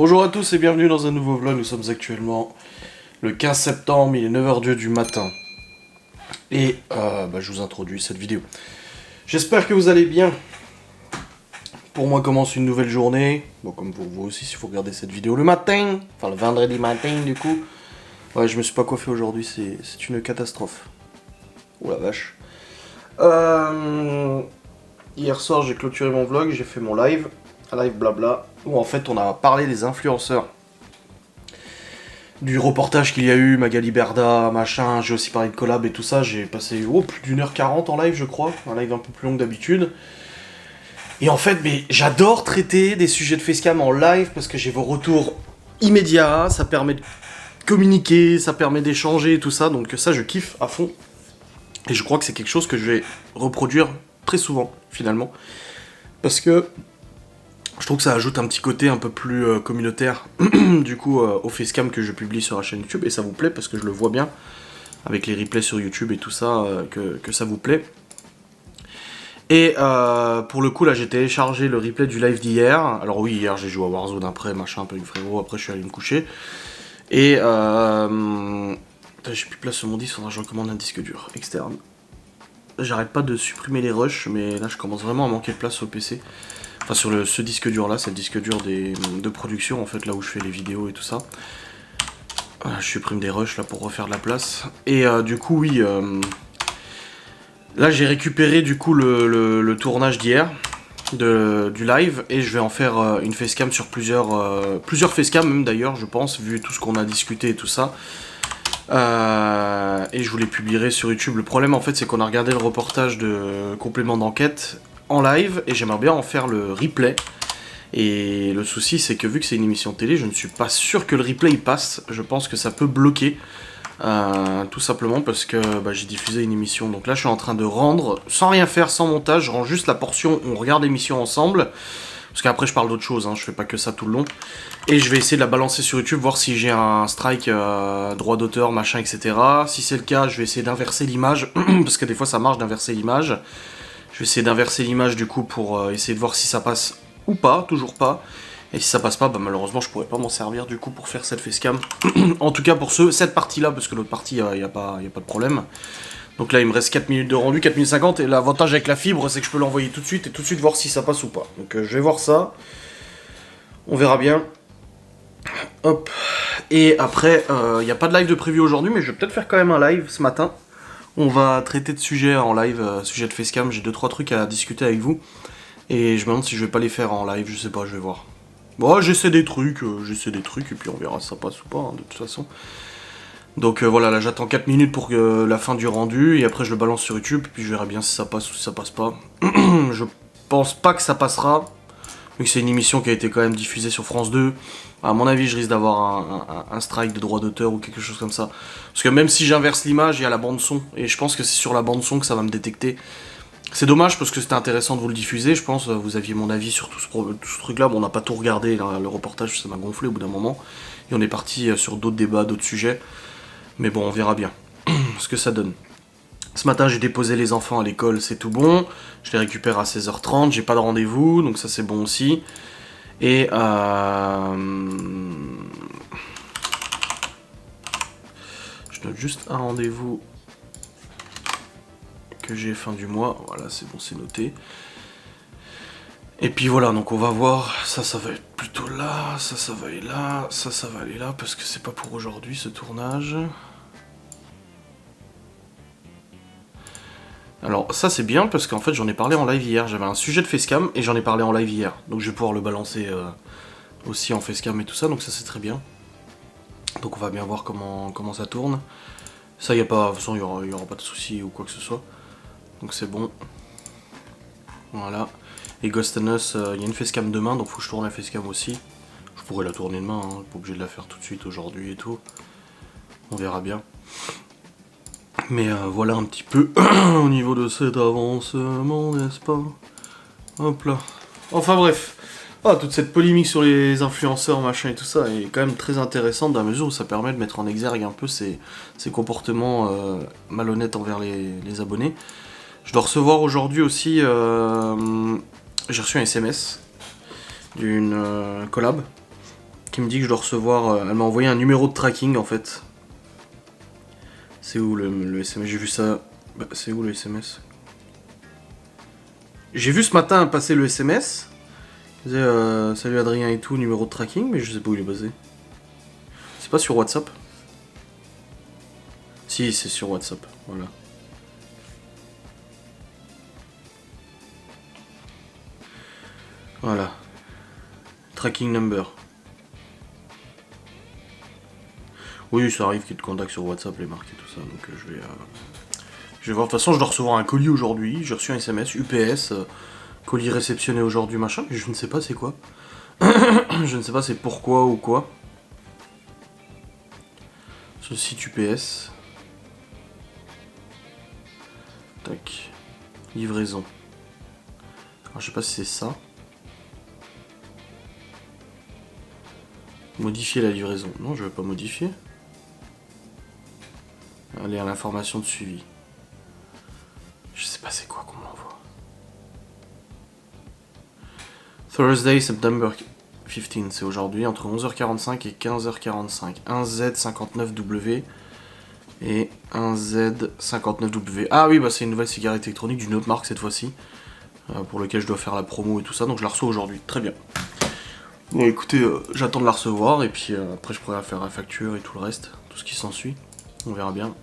Bonjour à tous et bienvenue dans un nouveau vlog. Nous sommes actuellement le 15 septembre, il est 9h02 du matin. Et je vous introduis cette vidéo. J'espère que vous allez bien. Pour moi commence une nouvelle journée. Bon, comme pour vous aussi si vous regardez cette vidéo le matin. Enfin le vendredi matin du coup. Ouais, je me suis pas coiffé aujourd'hui, c'est une catastrophe. Oh la vache. Hier soir j'ai clôturé mon vlog, j'ai fait mon live. Un live blabla. Où en fait on a parlé des influenceurs. Du reportage qu'il y a eu, Magali Berda, machin, j'ai aussi parlé de collab et tout ça, j'ai passé plus d'1h40 en live je crois, un live un peu plus long que d'habitude. Et en fait, mais j'adore traiter des sujets de facecam en live parce que j'ai vos retours immédiats, ça permet de communiquer, ça permet d'échanger et tout ça, donc ça je kiffe à fond. Et je crois que c'est quelque chose que je vais reproduire très souvent finalement. Parce que je trouve que ça ajoute un petit côté un peu plus communautaire du coup au facecam que je publie sur la chaîne YouTube et ça vous plaît parce que je le vois bien avec les replays sur YouTube et tout ça que ça vous plaît. Et pour le coup là j'ai téléchargé le replay du live d'hier. Alors oui hier j'ai joué à Warzone après machin un peu avec frérot, après je suis allé me coucher. Et j'ai plus de place sur mon disque, faudra que je recommande un disque dur externe. J'arrête pas de supprimer les rushs mais là je commence vraiment à manquer de place sur le PC. Enfin sur ce disque dur là, c'est le disque dur de production en fait, là où je fais les vidéos et tout ça. Je supprime des rushs là pour refaire de la place. Et du coup oui, là j'ai récupéré du coup le tournage d'hier, du live, et je vais en faire une facecam sur plusieurs facecams même d'ailleurs je pense, vu tout ce qu'on a discuté et tout ça. Et je vous les publierai sur YouTube. Le problème en fait c'est qu'on a regardé le reportage de complément d'enquête en live et j'aimerais bien en faire le replay. Et le souci c'est que vu que c'est une émission de télé, je ne suis pas sûr que le replay il passe. Je pense que ça peut bloquer. Tout simplement parce que j'ai diffusé une émission. Donc là je suis en train de rendre, sans rien faire, sans montage, je rends juste la portion où on regarde l'émission ensemble. Parce qu'après je parle d'autre chose, hein, je fais pas que ça tout le long. Et je vais essayer de la balancer sur YouTube, voir si j'ai un strike, droit d'auteur, machin, etc. Si c'est le cas, je vais essayer d'inverser l'image, parce que des fois ça marche d'inverser l'image. Je vais essayer d'inverser l'image du coup pour essayer de voir si ça passe ou pas, toujours pas. Et si ça passe pas, malheureusement je pourrais pas m'en servir du coup pour faire cette facecam. En tout cas pour cette partie là, parce que l'autre partie, y a pas de problème. Donc là il me reste 4 minutes de rendu, 4 minutes 50, et l'avantage avec la fibre c'est que je peux l'envoyer tout de suite et tout de suite voir si ça passe ou pas. Donc je vais voir ça, on verra bien. Hop, et après il n'y a pas de live de prévu aujourd'hui, mais je vais peut-être faire quand même un live ce matin. On va traiter de sujets en live, sujet de facecam, j'ai 2-3 trucs à discuter avec vous. Et je me demande si je vais pas les faire en live, je sais pas, je vais voir. Bon, j'essaie des trucs, et puis on verra si ça passe ou pas, hein, de toute façon. Donc voilà, là j'attends 4 minutes pour la fin du rendu, et après je le balance sur YouTube, puis je verrai bien si ça passe ou si ça passe pas. Je pense pas que ça passera, vu que c'est une émission qui a été quand même diffusée sur France 2. À mon avis, je risque d'avoir un strike de droit d'auteur ou quelque chose comme ça. Parce que même si j'inverse l'image, il y a la bande son, et je pense que c'est sur la bande son que ça va me détecter. C'est dommage parce que c'était intéressant de vous le diffuser, je pense, vous aviez mon avis sur tout ce truc là, bon on n'a pas tout regardé, là, le reportage ça m'a gonflé au bout d'un moment, et on est parti sur d'autres débats, d'autres sujets, mais bon on verra bien ce que ça donne. Ce matin j'ai déposé les enfants à l'école, c'est tout bon, je les récupère à 16h30, j'ai pas de rendez-vous, donc ça c'est bon aussi, et je note juste un rendez-vous que j'ai fin du mois, voilà c'est bon, c'est noté. Et puis voilà, donc on va voir, ça va être plutôt là, ça va aller là, ça va aller là, parce que c'est pas pour aujourd'hui ce tournage. Alors ça c'est bien parce qu'en fait j'en ai parlé en live hier, j'avais un sujet de facecam et j'en ai parlé en live hier. Donc je vais pouvoir le balancer aussi en facecam et tout ça, donc ça c'est très bien. Donc on va bien voir comment ça tourne. Ça y a pas, de toute façon il y aura pas de soucis ou quoi que ce soit. Donc c'est bon. Voilà. Et Ghost and Us, il y a une facecam demain, donc faut que je tourne la facecam aussi. Je pourrais la tourner demain, hein, pas obligé de la faire tout de suite aujourd'hui et tout. On verra bien. Mais voilà un petit peu au niveau de cet avancement, n'est-ce pas? Hop là. Enfin bref. Toute cette polémique sur les influenceurs, machin et tout ça est quand même très intéressante dans la mesure où ça permet de mettre en exergue un peu ces comportements malhonnêtes envers les abonnés. Je dois recevoir aujourd'hui aussi, j'ai reçu un SMS d'une collab qui me dit que je dois recevoir... elle m'a envoyé un numéro de tracking en fait. C'est où le SMS? J'ai vu ça... Bah, c'est où le SMS? J'ai vu ce matin passer le SMS. Il disait salut Adrien et tout, numéro de tracking, mais je sais pas où il est basé. C'est pas sur WhatsApp? Si, c'est sur WhatsApp, voilà. Voilà. Tracking number. Oui, ça arrive qu'il te contacte sur WhatsApp, les marques et tout ça, donc je vais voir. De toute façon, je dois recevoir un colis aujourd'hui. J'ai reçu un SMS, UPS, colis réceptionné aujourd'hui, machin, mais je ne sais pas c'est quoi. Je ne sais pas c'est pourquoi ou quoi. Sur le site UPS. Tac. Livraison. Alors, je sais pas si c'est ça. Modifier la livraison. Non, je vais pas modifier. Aller à l'information de suivi. Je sais pas c'est quoi qu'on m'envoie. Thursday, September 15, c'est aujourd'hui, entre 11h45 et 15h45. 1Z59W et 1Z59W. Ah oui, bah c'est une nouvelle cigarette électronique d'une autre marque cette fois-ci, pour laquelle je dois faire la promo et tout ça, donc je la reçois aujourd'hui. Très bien. Bon écoutez, j'attends de la recevoir et puis après je pourrai faire la facture et tout le reste, tout ce qui s'ensuit. On verra bien.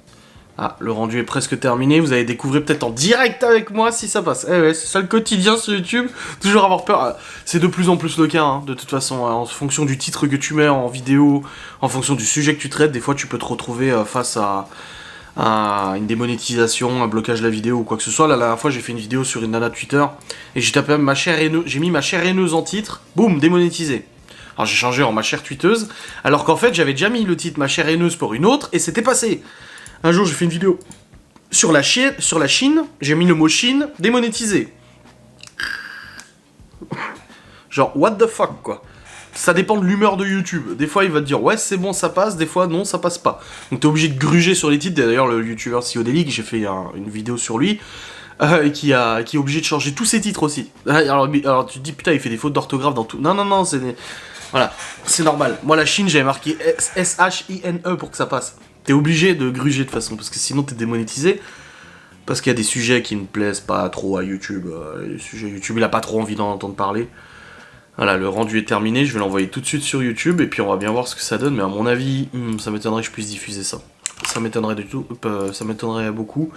Ah, le rendu est presque terminé, vous allez découvrir peut-être en direct avec moi si ça passe. Eh ouais, c'est ça le quotidien sur YouTube, toujours avoir peur. C'est de plus en plus le cas, hein, de toute façon, en fonction du titre que tu mets en vidéo, en fonction du sujet que tu traites, des fois tu peux te retrouver face à une démonétisation, un blocage de la vidéo ou quoi que ce soit. La dernière fois j'ai fait une vidéo sur une nana Twitter, et j'ai tapé ma chère haineuse, j'ai mis ma chère haineuse en titre, boum, démonétisé. Alors j'ai changé en ma chère tweeteuse, alors qu'en fait j'avais déjà mis le titre ma chère haineuse pour une autre, et c'était passé. Un jour, j'ai fait une vidéo sur la Chine, j'ai mis le mot Chine, démonétisé. Genre, what the fuck, quoi. Ça dépend de l'humeur de YouTube. Des fois, il va te dire, ouais, c'est bon, ça passe, des fois, non, ça passe pas. Donc, t'es obligé de gruger sur les titres. D'ailleurs, le youtubeur Siodelic, j'ai fait une vidéo sur lui, qui est obligé de changer tous ses titres aussi. Alors, tu te dis, putain, il fait des fautes d'orthographe dans tout. Non, c'est... Voilà, c'est normal. Moi, la Chine, j'avais marqué S-H-I-N-E pour que ça passe. T'es obligé de gruger de toute façon, parce que sinon t'es démonétisé. Parce qu'il y a des sujets qui ne plaisent pas trop à YouTube. Les sujets YouTube, il a pas trop envie d'en entendre parler. Voilà, le rendu est terminé, je vais l'envoyer tout de suite sur YouTube, et puis on va bien voir ce que ça donne, mais à mon avis, ça m'étonnerait que je puisse diffuser ça. Ça m'étonnerait du tout, ça m'étonnerait beaucoup.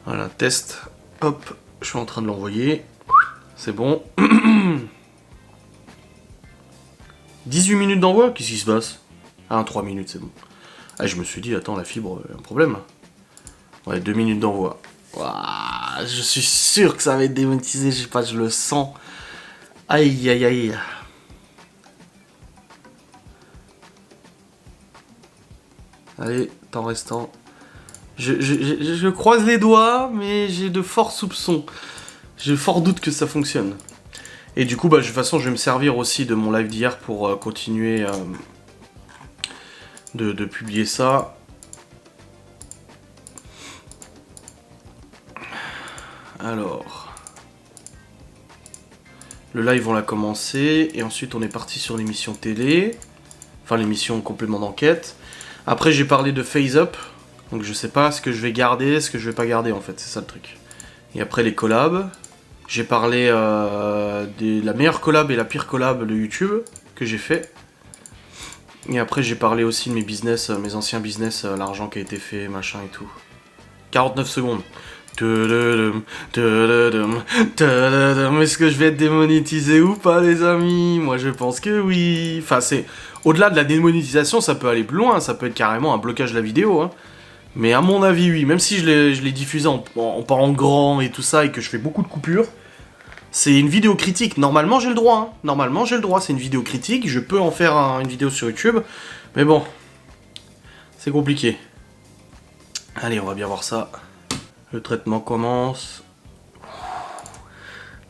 Voilà, test, hop, je suis en train de l'envoyer. C'est bon. 18 minutes d'envoi, qu'est-ce qui se passe? Ah, 3 minutes, c'est bon. Ah, je me suis dit, attends, la fibre, un problème. Ouais, 2 minutes d'envoi. Ouah, je suis sûr que ça va être démonétisé, je sais pas, je le sens. Aïe, aïe, aïe. Allez, temps restant. Je croise les doigts, mais j'ai de forts soupçons. J'ai fort doute que ça fonctionne. Et du coup, bah, de toute façon, je vais me servir aussi de mon live d'hier pour continuer... de publier ça. Alors, le live on l'a commencé et ensuite on est parti sur l'émission télé, enfin l'émission complément d'enquête. Après j'ai parlé de Phase Up, donc je sais pas ce que je vais garder, ce que je vais pas garder en fait, c'est ça le truc. Et après les collabs, j'ai parlé de la meilleure collab et la pire collab de YouTube que j'ai fait. Et après j'ai parlé aussi de mes business, mes anciens business, l'argent qui a été fait, machin et tout. 49 secondes. Est-ce que je vais être démonétisé ou pas les amis? Moi je pense que oui. Enfin c'est... Au-delà de la démonétisation ça peut aller plus loin, ça peut être carrément un blocage de la vidéo. Hein. Mais à mon avis oui, même si je l'ai diffusé en parlant grand et tout ça et que je fais beaucoup de coupures, c'est une vidéo critique, normalement j'ai le droit, hein. Normalement j'ai le droit, c'est une vidéo critique, je peux en faire une vidéo sur YouTube, mais bon, c'est compliqué. Allez, on va bien voir ça. Le traitement commence.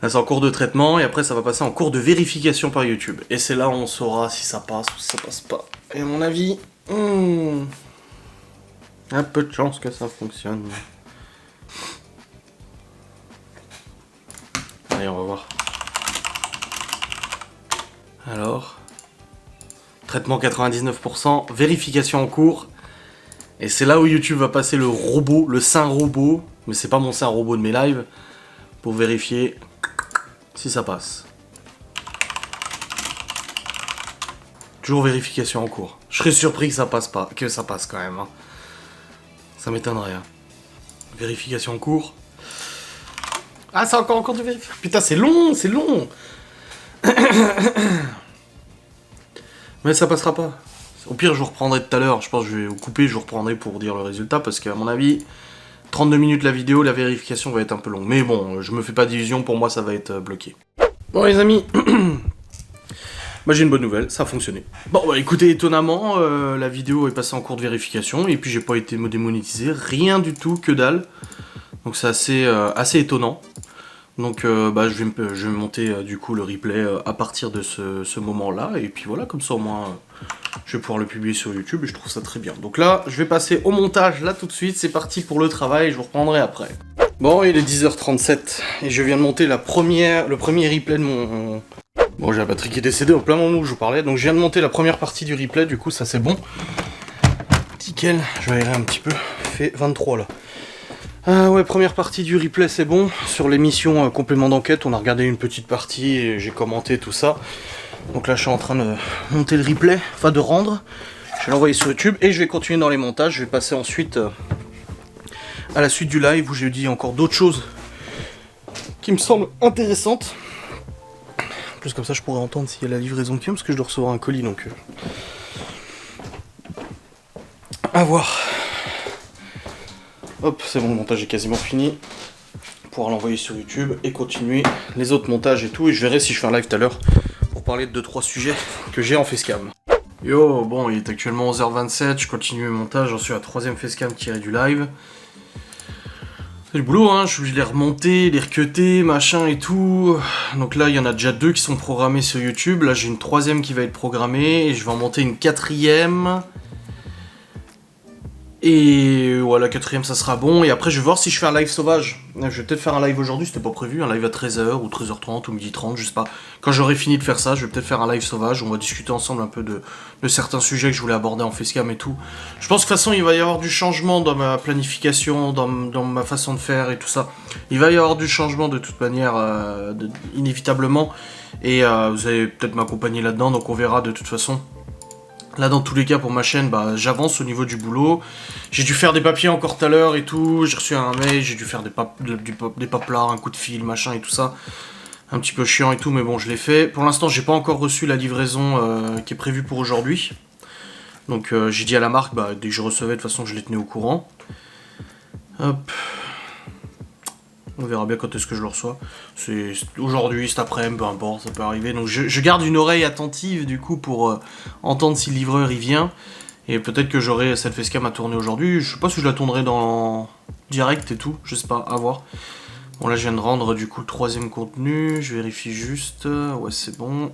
Là c'est en cours de traitement, et après ça va passer en cours de vérification par YouTube. Et c'est là où on saura si ça passe ou si ça passe pas. Et à mon avis, un peu de chance que ça fonctionne. Allez, on va voir. Alors, traitement 99%, vérification en cours. Et c'est là où YouTube va passer le robot, le saint robot, mais c'est pas mon saint robot de mes lives, pour vérifier si ça passe. Toujours vérification en cours. Je serais surpris que ça passe pas, que ça passe quand même. Hein. Ça m'étonnerait. Hein. Vérification en cours. Ah, c'est encore du vérification. Putain, c'est long, c'est long. Mais ça passera pas. Au pire, je vous reprendrai tout à l'heure. Je pense que je vais vous couper, je vous reprendrai pour dire le résultat. Parce qu'à mon avis, 32 minutes la vidéo, la vérification va être un peu longue. Mais bon, je me fais pas d'illusions, pour moi ça va être bloqué. Bon les amis, moi j'ai une bonne nouvelle, ça a fonctionné. Bon bah écoutez, étonnamment, la vidéo est passée en cours de vérification. Et puis j'ai pas été démonétisé, rien du tout, que dalle. Donc c'est assez étonnant. Donc bah, je vais monter du coup le replay à partir de ce moment-là. Et puis voilà, comme ça au moins je vais pouvoir le publier sur YouTube et je trouve ça très bien. Donc là, je vais passer au montage là tout de suite. C'est parti pour le travail, je vous reprendrai après. Bon, il est 10h37 et je viens de monter le premier replay de mon... Bon, j'ai la batterie qui est décédée au plein moment où je vous parlais. Donc je viens de monter la première partie du replay, du coup ça c'est bon. Nickel, je vais aérer un petit peu. Il fait 23 là. Ouais, première partie du replay, c'est bon. Sur l'émission complément d'enquête, on a regardé une petite partie et j'ai commenté tout ça. Donc là, je suis en train de monter le replay, enfin de rendre. Je vais l'envoyer sur YouTube et je vais continuer dans les montages. Je vais passer ensuite à la suite du live où j'ai dit encore d'autres choses qui me semblent intéressantes. En plus, comme ça, je pourrais entendre s'il y a la livraison de films parce que je dois recevoir un colis, donc à voir. Hop, c'est bon, le montage est quasiment fini. Pouvoir l'envoyer sur YouTube et continuer les autres montages et tout. Et je verrai si je fais un live tout à l'heure pour parler de 2-3 sujets que j'ai en facecam. Yo, bon, il est actuellement 11h27, je continue mes montages, j'en suis à la 3ème facecam tirée du live. C'est du boulot, hein, je l'ai remonté, les recuté, machin et tout. Donc là, il y en a déjà 2 qui sont programmés sur YouTube. Là, j'ai une 3ème qui va être programmée et je vais en monter une 4ème. Et voilà, la 4ème ça sera bon, et après je vais voir si je fais un live sauvage. Je vais peut-être faire un live aujourd'hui, c'était pas prévu, un live à 13h ou 13h30 ou 12h30, je sais pas. Quand j'aurai fini de faire ça, je vais peut-être faire un live sauvage, on va discuter ensemble un peu de certains sujets que je voulais aborder en facecam et tout. Je pense que de toute façon il va y avoir du changement dans ma planification, dans ma façon de faire et tout ça. Il va y avoir du changement de toute manière, inévitablement, et vous allez peut-être m'accompagner là-dedans, donc on verra de toute façon. Là, dans tous les cas, pour ma chaîne, bah, j'avance au niveau du boulot. J'ai dû faire des papiers encore tout à l'heure et tout. J'ai reçu un mail, j'ai dû faire des paplards, un coup de fil, machin et tout ça. Un petit peu chiant et tout, mais bon, je l'ai fait. Pour l'instant, j'ai pas encore reçu la livraison qui est prévue pour aujourd'hui. Donc, j'ai dit à la marque, bah, dès que je recevais, de toute façon, je les tenais au courant. Hop. On verra bien quand est-ce que je le reçois. C'est aujourd'hui, cet après-midi, peu importe, ça peut arriver. Donc je garde une oreille attentive du coup pour entendre si le livreur y vient. Et peut-être que j'aurai cette facecam à tourner aujourd'hui. Je sais pas si je la tournerai dans direct et tout, je sais pas, à voir. Bon là je viens de rendre du coup le 3ème contenu, je vérifie juste. Ouais c'est bon.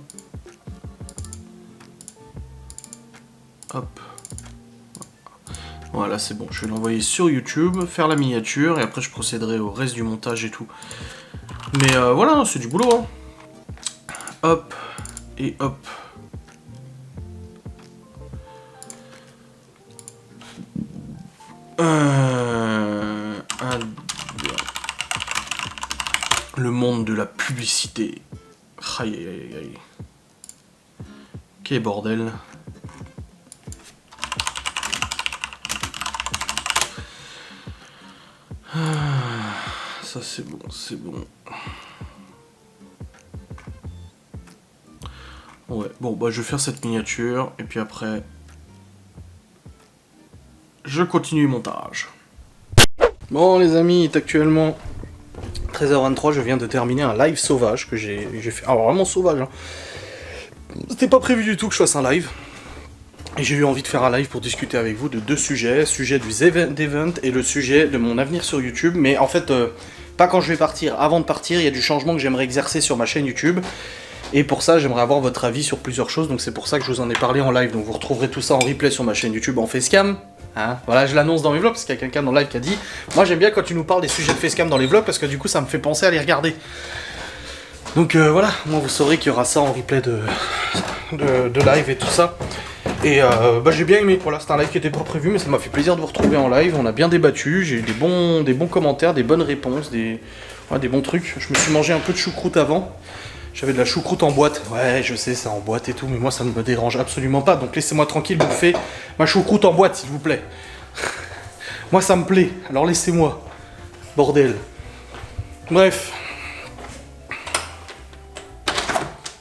Hop. Voilà, c'est bon, je vais l'envoyer sur YouTube, faire la miniature, et après je procéderai au reste du montage et tout. Mais voilà, c'est du boulot, hein. Hop, et hop. Le monde de la publicité. Aïe aïe aïe aïe. Quel bordel. Ça c'est bon, c'est bon. Ouais, bon bah je vais faire cette miniature et puis après je continue le montage. Bon les amis, il est actuellement 13h23, je viens de terminer un live sauvage que j'ai fait. Alors vraiment sauvage, hein. C'était pas prévu du tout que je fasse un live. Et j'ai eu envie de faire un live pour discuter avec vous de 2 sujets. Le sujet du event et le sujet de mon avenir sur YouTube. Mais en fait, pas quand je vais partir. Avant de partir, il y a du changement que j'aimerais exercer sur ma chaîne YouTube. Et pour ça, j'aimerais avoir votre avis sur plusieurs choses. Donc c'est pour ça que je vous en ai parlé en live. Donc vous retrouverez tout ça en replay sur ma chaîne YouTube en facecam. Hein, voilà, je l'annonce dans mes vlogs parce qu'il y a quelqu'un dans le live qui a dit « Moi j'aime bien quand tu nous parles des sujets de facecam dans les vlogs parce que du coup ça me fait penser à les regarder. » Donc voilà, moi vous saurez qu'il y aura ça en replay de live et tout ça. Et j'ai bien aimé, voilà, c'était un live qui était pas prévu, mais ça m'a fait plaisir de vous retrouver en live, on a bien débattu, j'ai eu des bons commentaires, des bonnes réponses, des bons trucs. Je me suis mangé un peu de choucroute avant, j'avais de la choucroute en boîte, ouais je sais c'est en boîte et tout, mais moi ça ne me dérange absolument pas, donc laissez-moi tranquille bouffer ma choucroute en boîte s'il vous plaît. Moi ça me plaît, alors laissez-moi, bordel. Bref.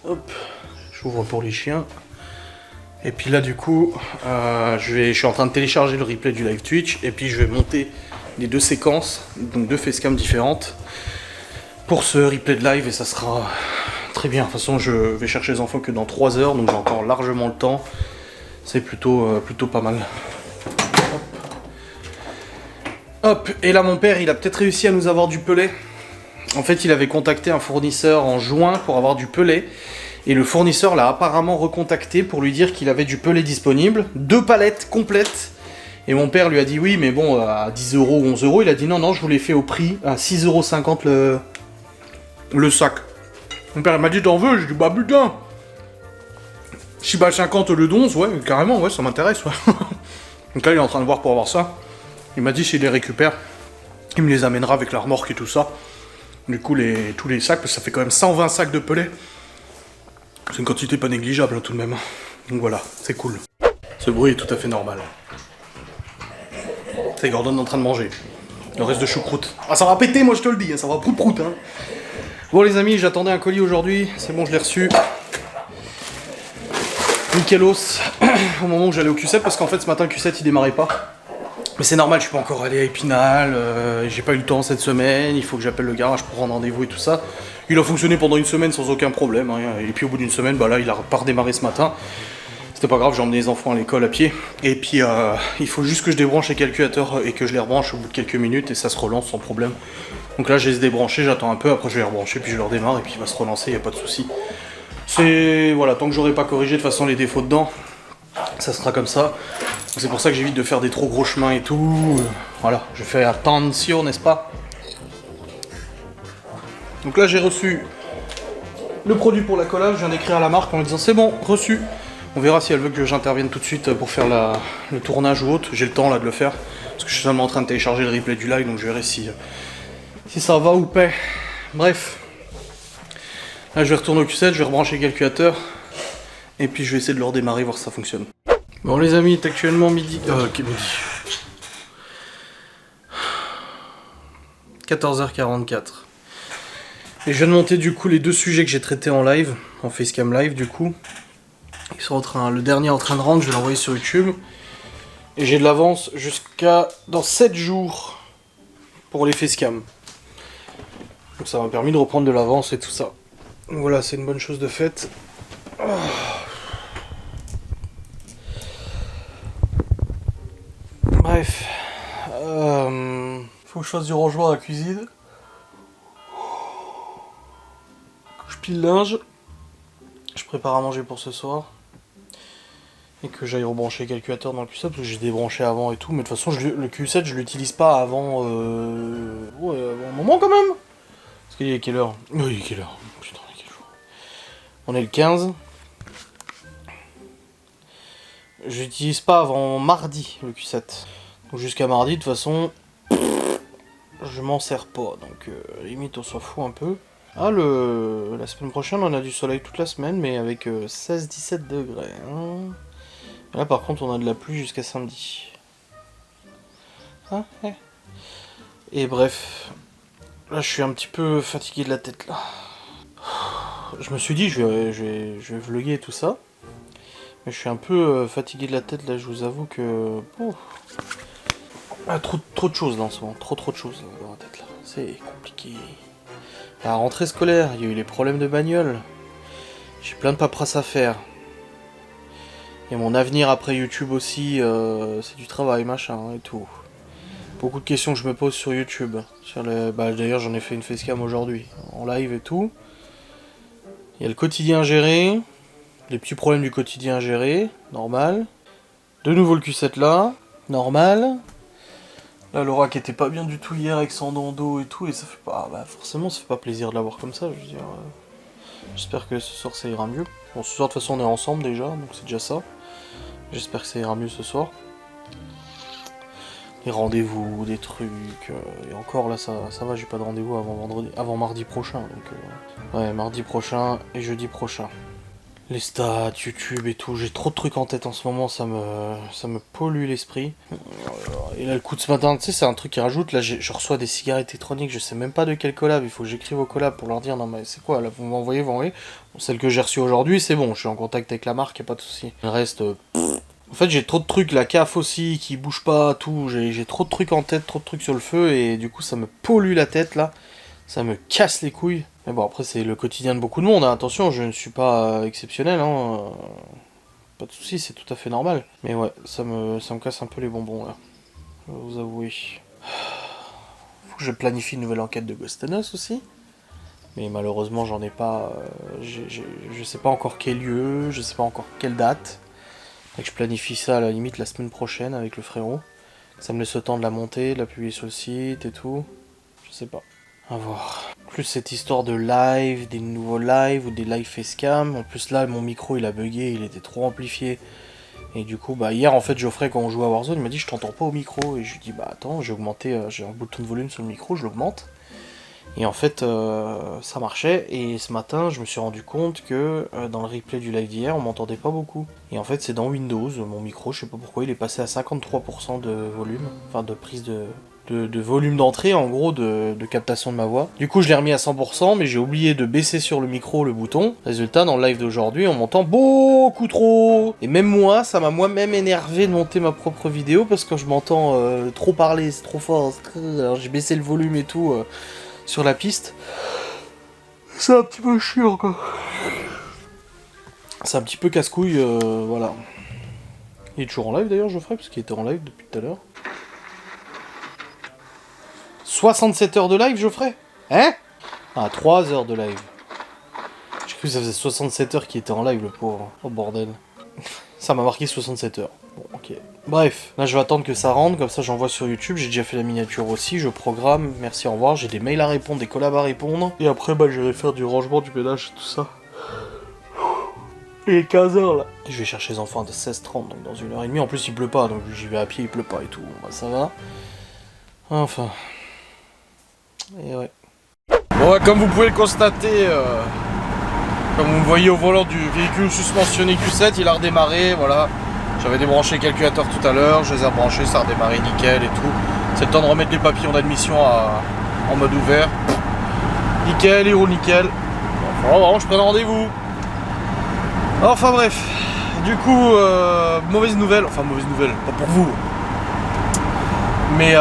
Hop, j'ouvre pour les chiens. Et puis là du coup, je suis en train de télécharger le replay du live Twitch et puis je vais monter les 2 séquences, donc 2 facecam différentes pour ce replay de live et ça sera très bien. De toute façon je vais chercher les enfants que dans 3 heures, donc j'ai encore largement le temps. C'est plutôt pas mal. Hop, et là mon père il a peut-être réussi à nous avoir du pellet. En fait il avait contacté un fournisseur en juin pour avoir du pellet. Et le fournisseur l'a apparemment recontacté pour lui dire qu'il avait du pellet disponible, 2 palettes complètes. Et mon père lui a dit oui, mais bon, à 10 euros ou 11 euros, il a dit non, je vous l'ai fait au prix, à 6,50 € le sac. Mon père m'a dit t'en veux, j'ai dit bah putain 6,50 € le d'11, ouais, carrément, ouais, ça m'intéresse, ouais. Donc là, il est en train de voir pour avoir ça. Il m'a dit s'il les récupère, il me les amènera avec la remorque et tout ça. Du coup, tous les sacs, parce que ça fait quand même 120 sacs de pellet. C'est une quantité pas négligeable, hein, tout de même. Donc voilà, c'est cool. Ce bruit est tout à fait normal. C'est Gordon en train de manger. Le reste de choucroute. Ah, ça va péter, moi je te le dis, hein, ça va prout-prout. Hein. Bon les amis, j'attendais un colis aujourd'hui, c'est bon, je l'ai reçu. Nickelos, au moment où j'allais au Q7, parce qu'en fait ce matin le Q7 il démarrait pas. Mais c'est normal, je suis pas encore allé à Épinal, j'ai pas eu le temps cette semaine, il faut que j'appelle le garage pour prendre rendez-vous et tout ça. Il a fonctionné pendant une semaine sans aucun problème, hein, et puis au bout d'une semaine, bah là il a pas redémarré ce matin. C'était pas grave, j'ai emmené les enfants à l'école à pied, et puis il faut juste que je débranche les calculateurs et que je les rebranche au bout de quelques minutes, et ça se relance sans problème. Donc là je les ai débranchés, j'attends un peu, après je vais les rebrancher, puis je leur démarre, et puis il va se relancer, y a pas de souci. C'est... voilà, tant que j'aurai pas corrigé de toute façon les défauts dedans, ça sera comme ça. C'est pour ça que j'évite de faire des trop gros chemins et tout. Voilà, je fais attention, n'est-ce pas? Donc là j'ai reçu le produit pour la collage, je viens d'écrire à la marque en lui disant c'est bon, reçu. On verra si elle veut que j'intervienne tout de suite pour faire le tournage ou autre. J'ai le temps là de le faire, parce que je suis seulement en train de télécharger le replay du live, donc je verrai si ça va ou pas. Bref. Là je vais retourner au Q7, je vais rebrancher le calculateur, et puis je vais essayer de le redémarrer, voir si ça fonctionne. Bon les amis, il est actuellement midi... midi. 14h44. Et je viens de monter du coup les 2 sujets que j'ai traités en live, en facecam live du coup. Ils sont le dernier est en train de rendre, je vais l'envoyer sur YouTube. Et j'ai de l'avance jusqu'à dans 7 jours pour les facecam. Donc ça m'a permis de reprendre de l'avance et tout ça. Donc voilà, c'est une bonne chose de faite. Oh. Bref. Faut que je fasse du rangement à la cuisine. Que je pile le linge. Je prépare à manger pour ce soir. Et que j'aille rebrancher le calculateur dans le Q7 parce que j'ai débranché avant et tout. Mais de toute façon, le Q7, je l'utilise pas avant... ouais, avant un moment quand même. Parce qu'il est quelle heure? Oui, il est quelle heure? Putain, il est quel jour? On est le 15. Je l'utilise pas avant mardi, le Q7. Donc jusqu'à mardi, de toute façon... je m'en sers pas. Donc limite, on s'en fout un peu. Ah, la semaine prochaine, on a du soleil toute la semaine, mais avec 16-17 degrés. Hein. Là, par contre, on a de la pluie jusqu'à samedi. Ah, ouais. Et bref, là, je suis un petit peu fatigué de la tête, là. Je me suis dit, je vais vlogger et tout ça. Mais je suis un peu fatigué de la tête, là, je vous avoue que... Ah, trop de choses, là, en ce moment. Trop de choses dans la tête, là. C'est compliqué. La rentrée scolaire, il y a eu les problèmes de bagnole. J'ai plein de paperasse à faire. Et mon avenir après YouTube aussi, c'est du travail, machin, et tout. Beaucoup de questions que je me pose sur YouTube. D'ailleurs, j'en ai fait une facecam aujourd'hui, en live et tout. Il y a le quotidien à gérer, les petits problèmes du quotidien à gérer, normal. De nouveau le Q7 là, normal. Là, Laura qui était pas bien du tout hier avec son dondo et tout, et ça fait pas... forcément, ça fait pas plaisir de la voir comme ça, je veux dire. J'espère que ce soir ça ira mieux. Bon, ce soir, de toute façon, on est ensemble déjà, donc c'est déjà ça. J'espère que ça ira mieux ce soir. Des rendez-vous, des trucs, et encore là ça va, j'ai pas de rendez-vous avant mardi prochain, donc ouais, mardi prochain et jeudi prochain. Les stats, YouTube et tout, j'ai trop de trucs en tête en ce moment, ça me pollue l'esprit. Et là le coup de ce matin, tu sais, c'est un truc qui rajoute, là je reçois des cigarettes électroniques, je sais même pas de quel collab, il faut que j'écrive au collab pour leur dire non mais c'est quoi, là vous m'envoyez, bon, celle que j'ai reçue aujourd'hui c'est bon, je suis en contact avec la marque, y a pas de souci. Le reste... En fait, j'ai trop de trucs, la CAF aussi, qui bouge pas, tout. J'ai trop de trucs en tête, trop de trucs sur le feu, et du coup, ça me pollue la tête, là. Ça me casse les couilles. Mais bon, après, c'est le quotidien de beaucoup de monde, hein. Attention, je ne suis pas exceptionnel, hein. Pas de soucis, c'est tout à fait normal. Mais ouais, ça me casse un peu les bonbons, là. Je vais vous avouer. Faut que je planifie une nouvelle enquête de Ghostanos aussi. Mais malheureusement, j'en ai pas... je sais pas encore quel lieu, je sais pas encore quelle date. Et que je planifie ça à la limite la semaine prochaine avec le frérot. Ça me laisse le temps de la monter, de la publier sur le site et tout. Je sais pas. À voir. Plus cette histoire de live, des nouveaux lives ou des live facecam. En plus là, mon micro il a bugué, il était trop amplifié. Et du coup, bah hier en fait, Geoffrey quand on jouait à Warzone, il m'a dit je t'entends pas au micro. Et je lui dis bah attends, j'ai augmenté, j'ai un bouton de volume sur le micro, je l'augmente. Et en fait, ça marchait, et ce matin, je me suis rendu compte que dans le replay du live d'hier, on m'entendait pas beaucoup. Et en fait, c'est dans Windows, mon micro, je sais pas pourquoi, il est passé à 53% de volume, enfin de prise de volume d'entrée, en gros, de captation de ma voix. Du coup, je l'ai remis à 100%, mais j'ai oublié de baisser sur le micro le bouton. Résultat, dans le live d'aujourd'hui, on m'entend beaucoup trop. Et même moi, ça m'a moi-même énervé de monter ma propre vidéo, parce que je m'entends trop parler, c'est trop fort. Alors j'ai baissé le volume et tout... sur la piste. C'est un petit peu chiant quoi. C'est un petit peu casse-couille, voilà. Il est toujours en live d'ailleurs, Geoffrey, parce qu'il était en live depuis tout à l'heure. 67 heures de live, Geoffrey? Hein? Ah, 3 heures de live. J'ai cru que ça faisait 67 heures qu'il était en live, le pauvre. Oh bordel. Ça m'a marqué 67 heures. Bon, ok. Bref, là je vais attendre que ça rentre, comme ça j'envoie sur YouTube, j'ai déjà fait la miniature aussi, je programme, merci, au revoir, j'ai des mails à répondre, des collabs à répondre, et après bah je vais faire du rangement, du ménage, tout ça. Il est 15h là. Et je vais chercher les enfants de 16h30, donc dans 1h30, en plus il pleut pas, donc j'y vais à pied, il pleut pas et tout, bah, ça va. Enfin. Et ouais. Bon, comme vous pouvez le constater, comme vous me voyez au volant du véhicule suspensionné Q7, il a redémarré, voilà. J'avais débranché le calculateur tout à l'heure, je les ai rebranchés, ça a redémarré nickel et tout. C'est le temps de remettre les papillons d'admission en mode ouvert. Nickel, il roule nickel. Bon, vraiment, je prenne rendez-vous. Enfin bref, du coup, mauvaise nouvelle, pas pour vous. Mais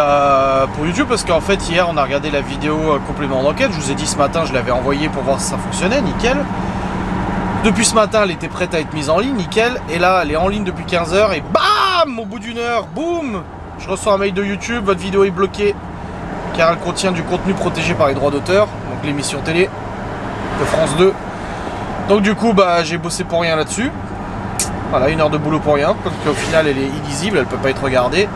pour YouTube, parce qu'en fait hier on a regardé la vidéo complément d'enquête, je vous ai dit ce matin, je l'avais envoyée pour voir si ça fonctionnait, nickel. Depuis ce matin, elle était prête à être mise en ligne, nickel. Et là, elle est en ligne depuis 15h et bam, au bout d'une heure, boum, je reçois un mail de YouTube, votre vidéo est bloquée car elle contient du contenu protégé par les droits d'auteur, donc l'émission télé de France 2. Donc du coup, bah j'ai bossé pour rien là-dessus. Voilà, 1 heure de boulot pour rien, parce qu'au final, elle est illisible, elle peut pas être regardée.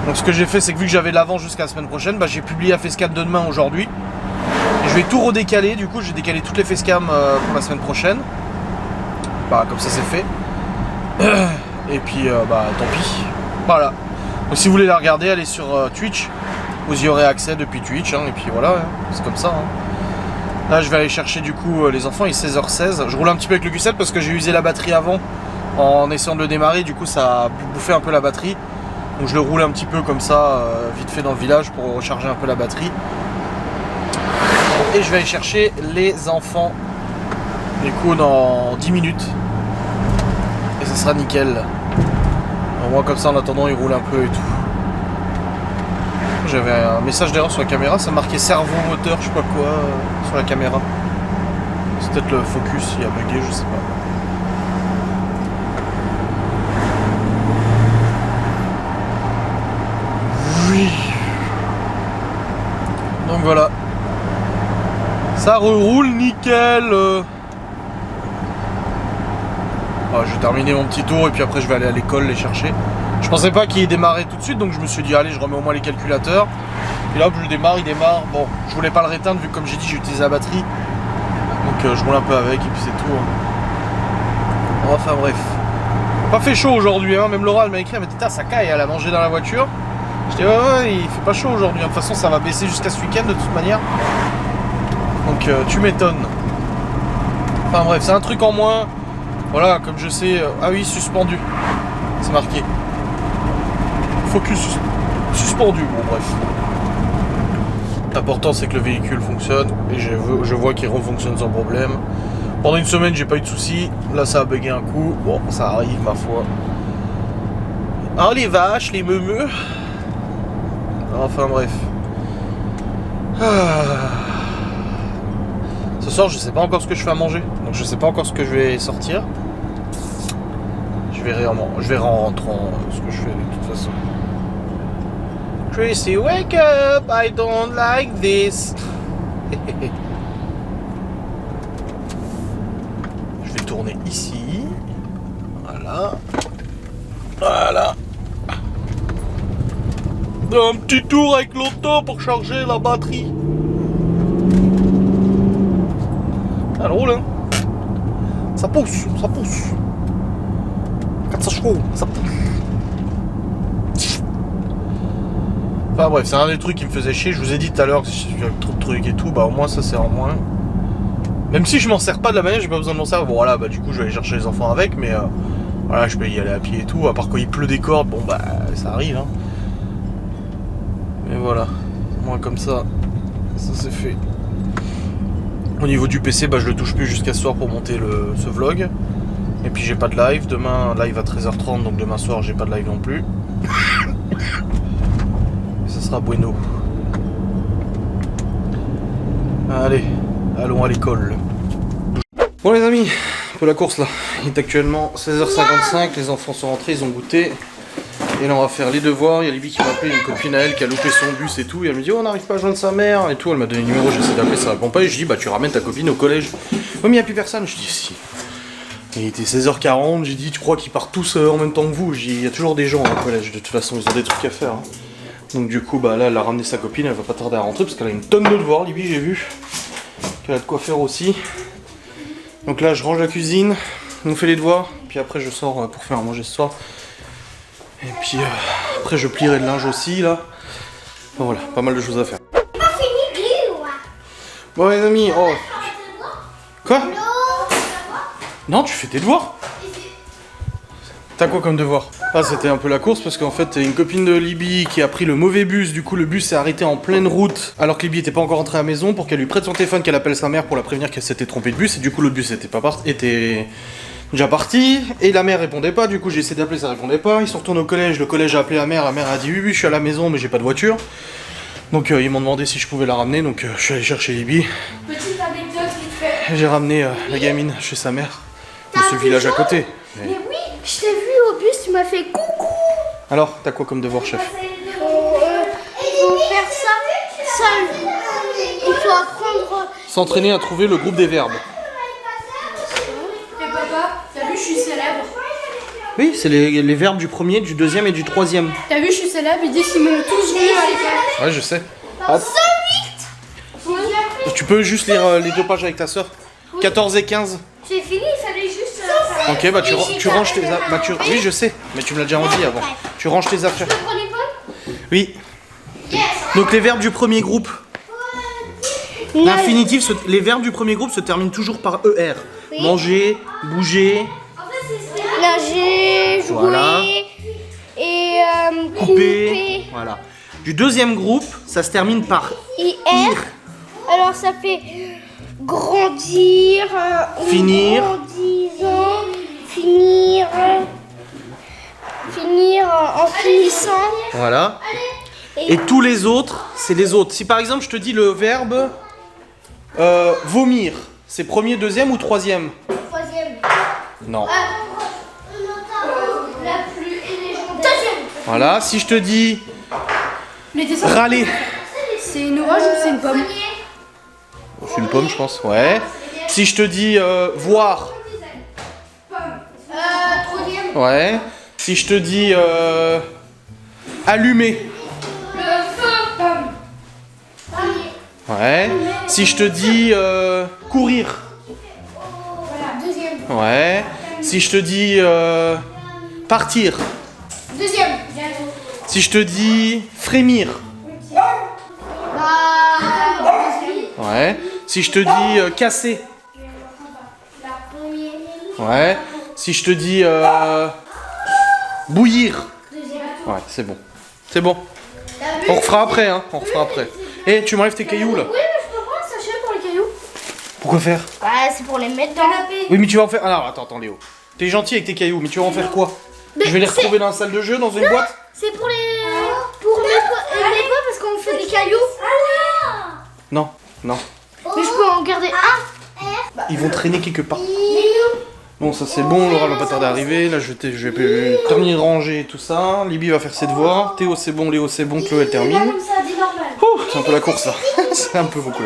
Donc ce que j'ai fait, c'est que vu que j'avais l'avant jusqu'à la semaine prochaine, bah j'ai publié la facecam de demain aujourd'hui. Et je vais tout redécaler, du coup j'ai décalé toutes les facecams pour la semaine prochaine. Bah comme ça c'est fait. Et puis bah tant pis. Voilà. Donc si vous voulez la regarder, allez sur Twitch. Vous y aurez accès depuis Twitch, hein, et puis voilà, hein, c'est comme ça. Hein. Là je vais aller chercher du coup les enfants, il est 16h16. Je roule un petit peu avec le Q7 parce que j'ai usé la batterie avant en essayant de le démarrer, du coup ça a bouffé un peu la batterie. Donc je le roule un petit peu comme ça, vite fait dans le village pour recharger un peu la batterie. Et je vais aller chercher les enfants, du coup dans 10 minutes. Et ça sera nickel. Au moins comme ça en attendant il roule un peu et tout. J'avais un message d'erreur sur la caméra, ça marquait cerveau moteur, je sais pas quoi, sur la caméra. C'est peut-être le focus, il a bugué, je sais pas. Oui. Donc voilà. Ça reroule nickel. Voilà, je vais terminer mon petit tour et puis après je vais aller à l'école les chercher. Je pensais pas qu'il démarrait tout de suite, donc je me suis dit allez, je remets au moins les calculateurs. Et là, je démarre, il démarre. Bon, je voulais pas le réteindre vu que comme j'ai dit, j'ai utilisé la batterie. Donc je roule un peu avec et puis c'est tout. Hein. Enfin bref. Pas fait chaud aujourd'hui, hein. Même Laura elle m'a écrit, elle m'a dit ça caille, elle a mangé dans la voiture. Je dis ouais, il fait pas chaud aujourd'hui, de toute façon ça va baisser jusqu'à ce week-end de toute manière. Donc tu m'étonnes. Enfin bref, c'est un truc en moins. Voilà, comme je sais. Ah oui, suspendu. C'est marqué. Focus suspendu, bon bref. L'important c'est que le véhicule fonctionne et je vois qu'il refonctionne sans problème. Pendant une semaine j'ai pas eu de soucis. Là ça a bugué un coup. Bon ça arrive ma foi. Ah les vaches, les meumeux. Enfin bref. Ce soir je sais pas encore ce que je fais à manger. Donc je sais pas encore ce que je vais sortir. Je verrai en rentrant ce que je fais de toute façon. Tracy, wake up! I don't like this. Je vais tourner ici. Voilà. Voilà. Un petit tour avec l'auto pour charger la batterie. Elle roule, hein. Ça pousse, ça pousse. 400 chevaux, ça pousse. Enfin bref, c'est un des trucs qui me faisait chier. Je vous ai dit tout à l'heure que si j'avais trop de trucs et tout, bah au moins ça c'est en moins. Même si je m'en sers pas de la manière, j'ai pas besoin de m'en servir. Bon voilà, bah du coup je vais aller chercher les enfants avec, mais voilà, je peux y aller à pied et tout. À part quand il pleut des cordes, bon bah ça arrive, hein. Mais voilà, moi comme ça c'est fait. Au niveau du PC, bah je le touche plus jusqu'à ce soir pour monter ce vlog. Et puis j'ai pas de live, demain live à 13h30, donc demain soir j'ai pas de live non plus. Et ça sera bueno. Allez, allons à l'école. Bon les amis, pour la course là, il est actuellement 16h55, les enfants sont rentrés, ils ont goûté. Et là on va faire les devoirs, il y a Libby qui m'a appelé, une copine à elle qui a loupé son bus et tout, et elle me dit oh, on n'arrive pas à joindre sa mère et tout, elle m'a donné le numéro, j'essaie d'appeler, ça répond pas, et je dis bah tu ramènes ta copine au collège. Oui mais il n'y a plus personne, je dis si. Et il était 16h40, j'ai dit tu crois qu'ils partent tous en même temps que vous, j'ai dit il y a toujours des gens au collège, de toute façon ils ont des trucs à faire. Hein. Donc du coup bah là elle a ramené sa copine, elle va pas tarder à rentrer parce qu'elle a une tonne de devoirs, Libby j'ai vu, qu'elle a de quoi faire aussi. Donc là je range la cuisine, on fait les devoirs, puis après je sors pour faire à manger ce soir. Et puis après je plierai le linge aussi là. Enfin, voilà, pas mal de choses à faire. Bon les amis, oh. Quoi? Non, tu fais tes devoirs. T'as quoi comme devoir? Ah c'était un peu la course parce qu'en fait une copine de Libby qui a pris le mauvais bus, du coup le bus s'est arrêté en pleine route alors que Libby était pas encore rentrée à la maison pour qu'elle lui prête son téléphone, qu'elle appelle sa mère pour la prévenir qu'elle s'était trompée de bus et du coup le bus était déjà parti et la mère répondait pas, du coup j'ai essayé d'appeler, ça répondait pas, ils sont retournés au collège, le collège a appelé la mère a dit oui je suis à la maison mais j'ai pas de voiture. Donc ils m'ont demandé si je pouvais la ramener, donc je suis allé chercher Libby. Petite anecdote vite fait. J'ai ramené la gamine chez sa mère, dans ce village à côté. Mais oui, je t'ai vu au bus, tu m'as fait coucou. Alors, t'as quoi comme devoir chef? Il faut faire ça seul. Il faut apprendre. S'entraîner à trouver le groupe des verbes. Et papa, t'as vu, je suis célèbre. Oui, c'est les verbes du premier, du deuxième et du troisième. T'as vu, je suis célèbre, ils disent qu'ils m'ont tous vu à l'école. Ouais, je sais. Ah, tu peux juste lire les deux pages avec ta soeur. 14 et 15. J'ai fini, il fallait juste. Ok, bah tu ranges tes affaires. Oui, je sais, mais tu me l'as déjà dit avant. Tu ranges tes affaires. Je prends l'épaule. Oui. Donc les verbes du premier groupe. L'infinitif, les verbes du premier groupe se terminent toujours par ER. Oui. Manger, bouger. Nager, jouer. Voilà. Et couper. Voilà. Du deuxième groupe, ça se termine par IR. Alors ça fait grandir, finir, grandissant, finir en finissant. Voilà. Et tous les autres, c'est les autres. Si par exemple je te dis le verbe vomir, c'est premier, deuxième ou troisième? Troisième. Non. La plus légendaire. Deuxième. Voilà. Si je te dis râler. C'est une orange ou c'est une pomme? C'est une pomme, je pense. Ouais. Si je te dis voir. Troisième. Ouais. Si je te dis allumer. Le feu. Pomme. Ouais. Si je te dis courir. Voilà, deuxième. Ouais. Si je te dis Partir. Deuxième. Si je te dis frémir. Deuxième. Ouais. Si je te dis casser. Ouais. Si je te dis bouillir. Ouais, c'est bon. C'est bon. On refera après, hein. On refera après. Eh, tu m'enlèves tes cailloux là. Oui, mais je peux prendre un sachet pour les cailloux. Pourquoi faire? Ouais, c'est pour les mettre dans la paix. Oui, mais tu vas en faire. Alors, attends, Léo. T'es gentil avec tes cailloux, mais tu vas en faire quoi? Je vais les retrouver dans la salle de jeu, dans une boîte? C'est pour les. Pour nettoyer parce qu'on fait des cailloux. Non, non. Mais je peux en garder un. Ils vont traîner quelque part. Bon, ça c'est bon, Laura va pas tarder à arriver. Là, je vais terminer de ranger tout ça. Libby va faire ses devoirs. Théo, c'est bon. Léo, c'est bon. Chloé, elle termine. Comme ça, dit normal. Ouh, c'est un peu la course là. C'est un peu beaucoup.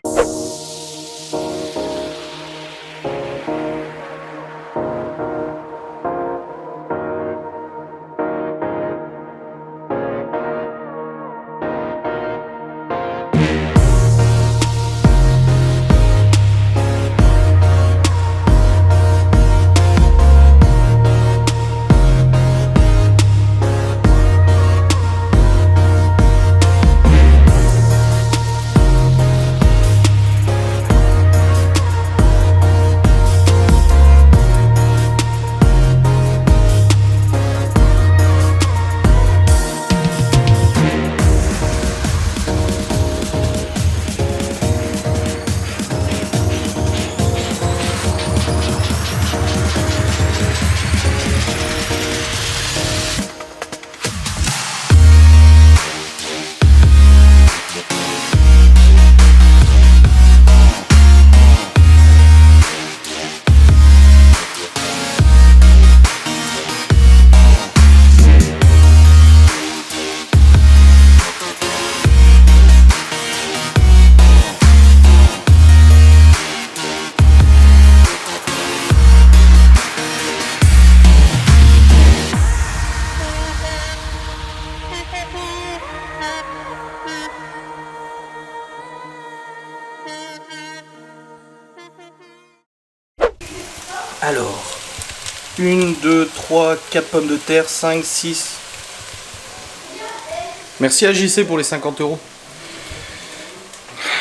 Alors, 1, 2, 3, 4 pommes de terre, 5, 6. Merci à JC pour les 50 €.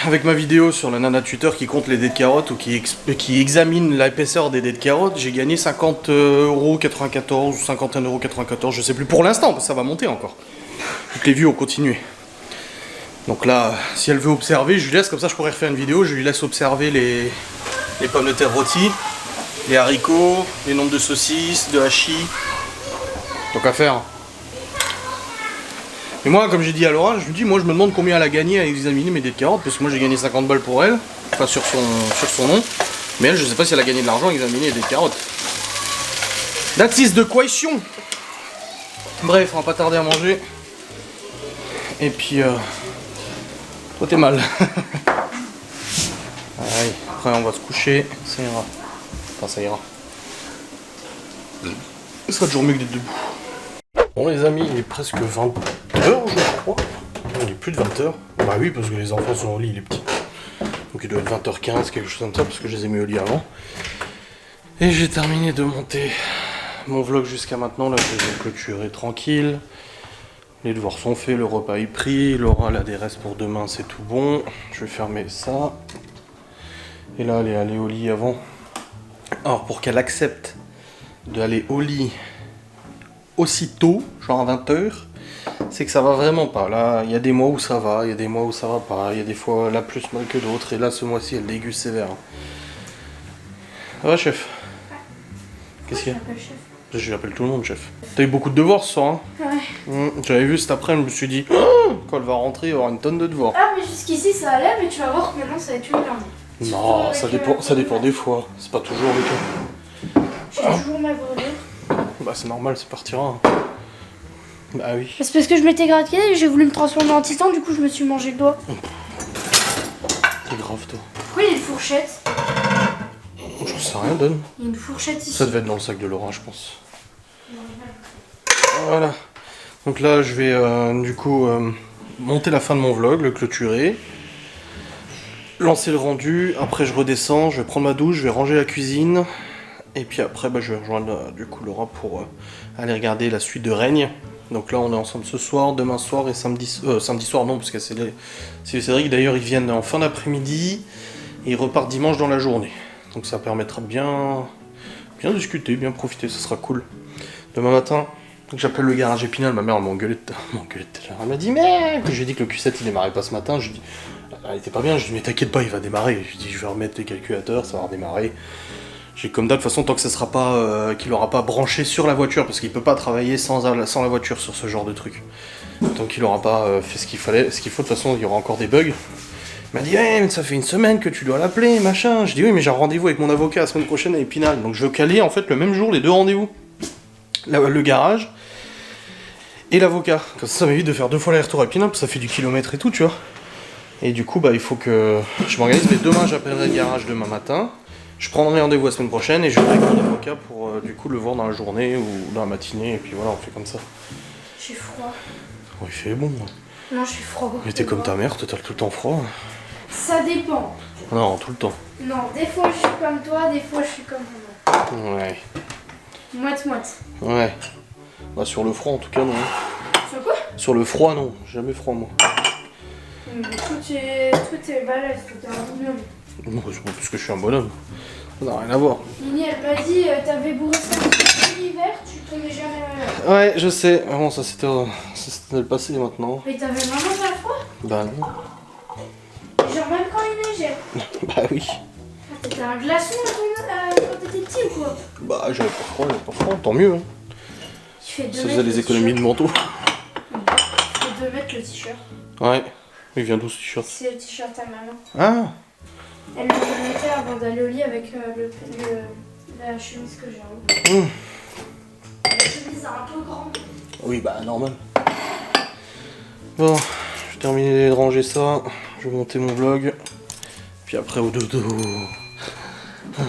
Avec ma vidéo sur la nana tuteur qui compte les dés de carottes ou qui examine l'épaisseur des dés de carottes, j'ai gagné 50,94 € ou 51,94 €, je sais plus pour l'instant, parce que ça va monter encore. Toutes les vues ont continué. Donc là, si elle veut observer, je lui laisse, comme ça je pourrais refaire une vidéo, je lui laisse observer les pommes de terre rôties, les haricots, les nombres de saucisses, de hachis. Donc à faire. Et moi, comme j'ai dit à Laura, je lui dis, moi je me demande combien elle a gagné à examiner mes dés de carottes, parce que moi j'ai gagné 50 balles pour elle, enfin sur son nom, mais elle, je sais pas si elle a gagné de l'argent à examiner les dés de carottes. That is the question. Bref, on va pas tarder à manger. Et puis, toi t'es mal. Allez, après on va se coucher, ça ira. Enfin, ça ira. Ce sera toujours mieux que d'être debout. Bon les amis, il est presque 20h je crois. Non, il est plus de 20h. Bah oui, parce que les enfants sont au lit, il est petit. Donc il doit être 20h15, quelque chose comme ça, parce que je les ai mis au lit avant. Et j'ai terminé de monter mon vlog jusqu'à maintenant. Là, je vais clôturer tranquille. Les devoirs sont faits, le repas est pris. Laura, elle a des restes pour demain, c'est tout bon. Je vais fermer ça. Et là, elle est allée au lit avant. Alors, pour qu'elle accepte d'aller au lit aussitôt, genre à 20h, c'est que ça va vraiment pas. Là, il y a des mois où ça va, il y a des mois où ça va pas, il y a des fois là plus mal que d'autres, et là ce mois-ci elle déguste sévère. Ça va, chef? Qu'est-ce qu'il y a? Je l'appelle tout le monde, chef. T'as eu beaucoup de devoirs ce soir, hein? Ouais. J'avais vu cet après-midi, je me suis dit, oh, quand elle va rentrer, il y aura une tonne de devoirs. Ah, mais jusqu'ici ça allait, mais tu vas voir que maintenant ça va être une merde. Non, ça dépend des fois, c'est pas toujours avec elle. J'ai toujours ma brûlure. Bah c'est normal, c'est partira. Hein. Bah oui. C'est parce que je m'étais gratté et j'ai voulu me transformer en titan, du coup je me suis mangé le doigt. C'est grave toi. Pourquoi il y a une fourchette? J'en sais rien, donne. Il y a une fourchette ici. Ça devait être dans le sac de Laura, je pense. Voilà. Donc là, je vais du coup monter la fin de mon vlog, le clôturer. Lancer le rendu. Après, je redescends, je vais prendre ma douche, je vais ranger la cuisine. Et puis après, je vais rejoindre du coup Laura pour aller regarder la suite de Règne. Donc là, on est ensemble ce soir, demain soir et samedi soir, non, parce que c'est Cédric. D'ailleurs, ils viennent en fin d'après-midi et ils repartent dimanche dans la journée. Donc ça permettra de bien discuter, bien profiter, ça sera cool. Demain matin, j'appelle le garage Épinal, ma mère m'a engueulé. Elle m'a dit, mais j'ai dit que le Q7 il démarrait pas ce matin. Je dis, elle était pas bien, je dis, mais t'inquiète pas, il va démarrer. Je dis, je vais remettre les calculateurs, ça va redémarrer. J'ai comme d'hab, de toute façon, tant que ça sera pas, qu'il aura pas branché sur la voiture, parce qu'il peut pas travailler sans la voiture sur ce genre de truc. Tant qu'il aura pas fait ce qu'il faut, de toute façon, il y aura encore des bugs. Il m'a dit, hey, mais ça fait une semaine que tu dois l'appeler, machin. Je dis, oui, mais j'ai un rendez-vous avec mon avocat la semaine prochaine à Épinal. Donc je veux caler, en fait, le même jour, les deux rendez-vous. Le garage et l'avocat. Comme ça m'évite de faire 2 fois l'aller-retour à Épinal, parce que ça fait du kilomètre et tout, tu vois. Et du coup, il faut que je m'organise. Mais demain, j'appellerai le garage demain matin. Je prendrai rendez-vous la semaine prochaine et je vais avec mon avocat pour du coup le voir dans la journée ou dans la matinée. Et puis voilà, on fait comme ça. J'ai froid. Oh, il fait bon. Non, j'ai froid. Mais t'es comme ta mère, t'as tout le temps froid. Ça dépend. Non, tout le temps. Non, des fois je suis comme toi, des fois je suis comme maman. Ouais. Moite-moite. Ouais. Bah sur le froid en tout cas non. Sur quoi? Sur le froid non, jamais froid moi. Tout est balèze, tout est un bonhomme. Non, c'est pas parce que je suis un bonhomme. Ça n'a rien à voir. Nini, elle m'a dit, t'avais bourré ça tout l'hiver, tu tombais jamais malade. Ouais, je sais. Bon, ça c'était le passé maintenant. Mais t'avais vraiment pas froid? Bah non. Genre même quand il neigeait. Bah oui. Ah, t'étais un glaçon quand t'étais petit ou quoi? Bah j'avais pas froid, tant mieux. Hein. Tu fais 2 Ça mètres faisait les le économies de t-shirt. manteau. Tu fais 2 mètres le t-shirt. Ouais. Il vient d'où ce t-shirt? C'est le t-shirt à maman. Ah. Elle me le mettait avant d'aller au lit avec la chemise que j'ai en haut. La chemise est un peu grande. Oui, bah normal. Bon, je vais terminer de ranger ça. Je vais monter mon vlog. Puis après au dodo.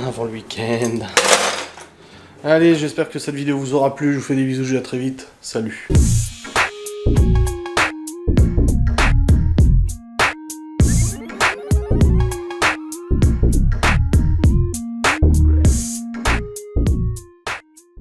Avant le week-end. Allez, j'espère que cette vidéo vous aura plu. Je vous fais des bisous, je vous dis à très vite. Salut.